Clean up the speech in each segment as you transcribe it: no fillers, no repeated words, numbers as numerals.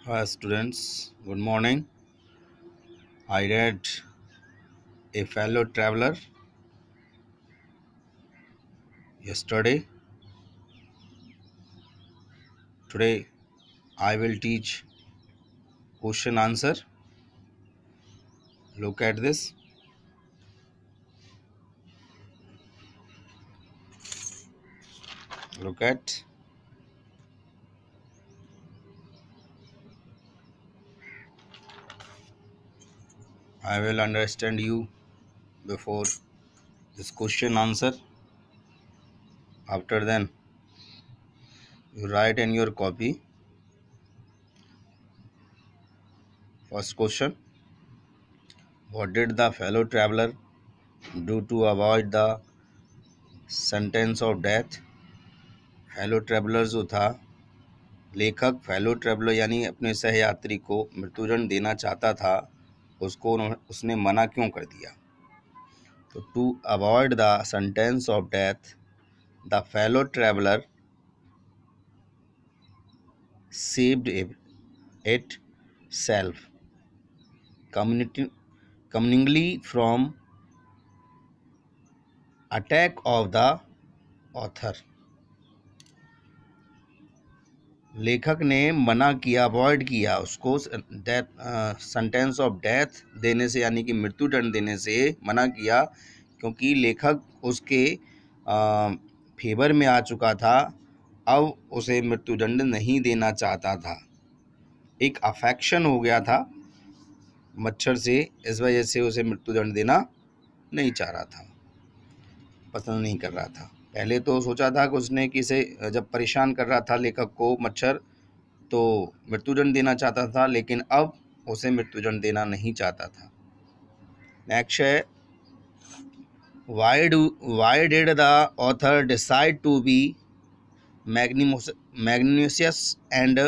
Hi students, good morning. I read A Fellow Traveler yesterday. Today I will teach question answer. Look at this. Look at. I will understand you before this question answer. After then you write in your copy. First question. What did the fellow traveler do to avoid the sentence of death? Fellow traveller जो था, लेखक fellow traveller यानी अपने सहयात्री को मृत्युदंड देना चाहता था, उसने मना क्यों कर दिया? तो to avoid the sentence of death the fellow traveller saved itself cunningly from attack of the author. लेखक ने मना किया, अवॉइड किया, उसको डेथ सेंटेंस ऑफ डेथ देने से यानी कि मृत्युदंड देने से मना किया, क्योंकि लेखक उसके फेवर में आ चुका था, अब उसे मृत्युदंड नहीं देना चाहता था। एक अफेक्शन हो गया था मच्छर से, इस वजह से उसे मृत्युदंड देना नहीं चाह रहा था, पसंद नहीं कर रहा था। पहले तो सोचा था कि उसने किसे जब परेशान कर रहा था लेखक को मच्छर, तो मृत्युदंड देना चाहता था, लेकिन अब उसे मृत्युदंड देना नहीं चाहता था। नेक्स्ट है, why did the author decide to be magnanimous and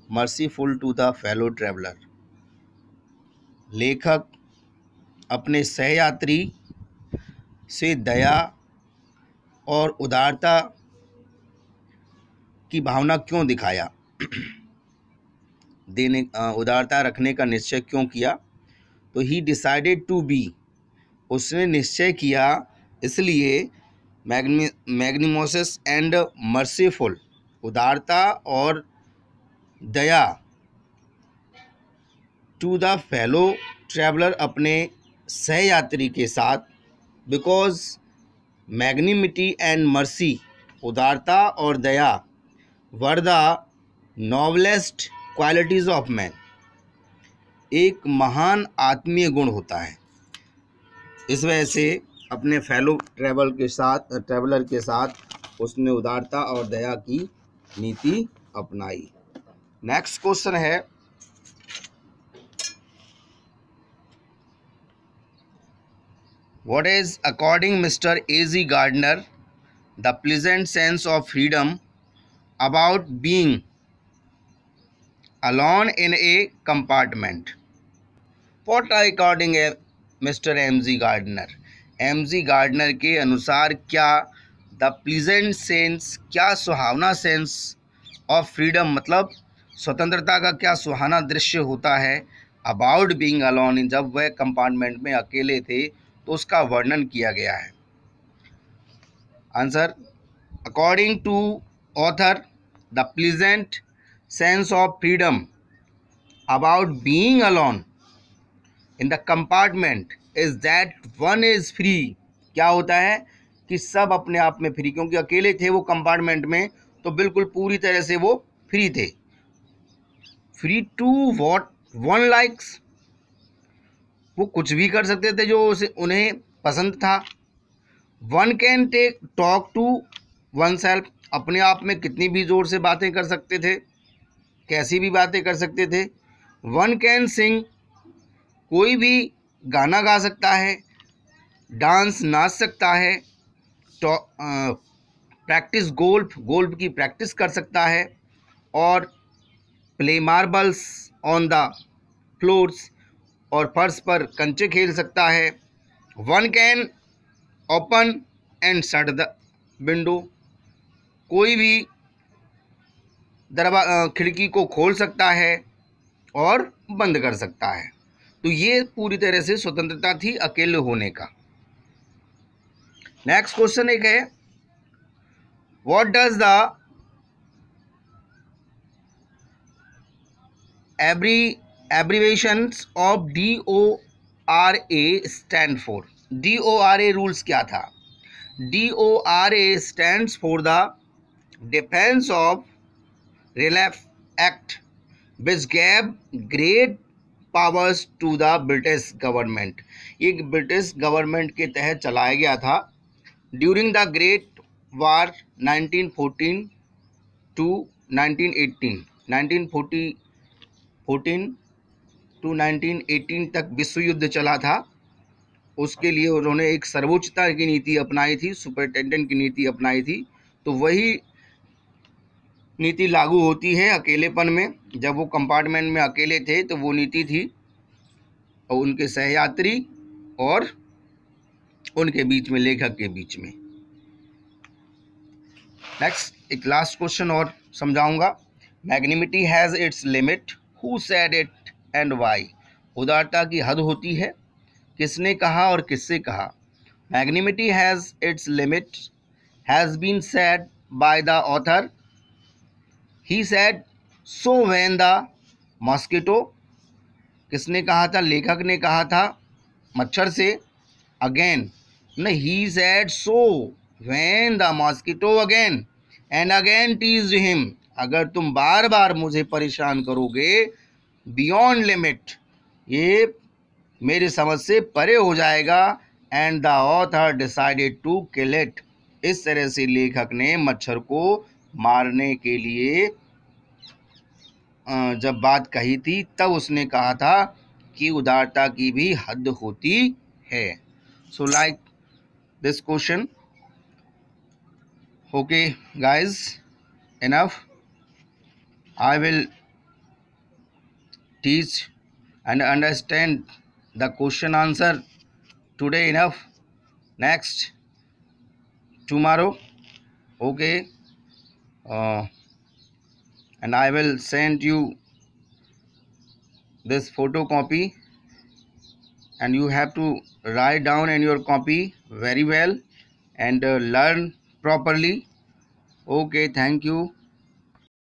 merciful to the fellow traveller? लेखक अपने सहयात्री से दया और उदारता की भावना क्यों दिखाया? उदारता रखने का निश्चय क्यों किया? तो ही डिसाइडेड टू बी, उसने निश्चय किया इसलिए मैग्निमोसिस एंड मर्सीफुल, उदारता और दया, टू द फेलो ट्रैवलर, अपने सहयात्री के साथ, बिकॉज मैग्निमिटी एंड मर्सी, उदारता और दया, were the noblest qualities of man, एक महान आत्मीय गुण होता है। इस वजह से अपने फेलो ट्रैवलर के साथ उसने उदारता और दया की नीति अपनाई। नेक्स्ट क्वेश्चन है, what is according mister A.G. Gardner the pleasant sense of freedom about being alone in a compartment? What according mister M.G. Gardner, M.G. Gardner के अनुसार क्या द प्लीजेंट सेंस, क्या सुहावना सेंस ऑफ फ्रीडम मतलब स्वतंत्रता का क्या सुहाना दृश्य होता है, अबाउट बीइंग अलोन, जब वह कंपार्टमेंट में अकेले थे तो उसका वर्णन किया गया है। Answer, according to author the pleasant sense of freedom about being alone in the compartment is that one is free. क्या होता है कि सब अपने आप में फ्री, क्योंकि अकेले थे वो कंपार्टमेंट में, तो बिल्कुल पूरी तरह से वो फ्री थे। Free to what one likes, वो कुछ भी कर सकते थे जो उन्हें पसंद था। One can take talk to oneself, अपने आप में कितनी भी जोर से बातें कर सकते थे, कैसी भी बातें कर सकते थे। वन कैन सिंग, कोई भी गाना गा सकता है, डांस नाच सकता है, प्रैक्टिस गोल्फ की प्रैक्टिस कर सकता है, और play marbles on the floors, और फर्श पर कंचे खेल सकता है। One can open and shut the window, कोई भी खिड़की को खोल सकता है और बंद कर सकता है। तो ये पूरी तरह से स्वतंत्रता थी अकेले होने का। नेक्स्ट क्वेश्चन एक है, what does the abbreviations of DORA stand for. DORA rules क्या था? DORA stands for the defence of relief act which gave great powers to the British government. ये ब्रिटिश गवर्नमेंट के तहत चलाया गया था during the great war 1914 to 1918, 1914 to 1918 तक विश्व युद्ध चला था। उसके लिए उन्होंने एक सर्वोच्चता की नीति अपनाई थी, सुपरिटेंडेंट की नीति अपनाई थी। तो वही नीति लागू होती है अकेलेपन में। जब वो कंपार्टमेंट में अकेले थे तो वो नीति थी, और उनके सहयात्री और उनके बीच में, लेखक के बीच में। नेक्स्ट एक लास्ट क्वेश्चन और समझाऊंगा। Magnanimity has its limit, who said it and why. उदारता की हद होती है, किसने कहा और किससे कहा। Magnanimity has its limit has been said by the author, he said so when the mosquito. किसने कहा था? लेखक ने कहा था मच्छर से। अगेन नहीं, ही said so when the mosquito again and again teased him. अगर तुम बार बार मुझे परेशान करोगे बियॉन्ड लिमिट, ये मेरी समझ से परे हो जाएगा। And the author decided to kill it. इस तरह से लेखक ने मच्छर को मारने के लिए जब बात कही थी, तब उसने कहा था कि उदारता की भी हद होती है। So like this question. Okay guys, enough. I will teach and understand the question answer today enough. Next tomorrow, okay, and I will send you this photocopy, and you have to write down in your copy very well and learn properly. Okay, thank you.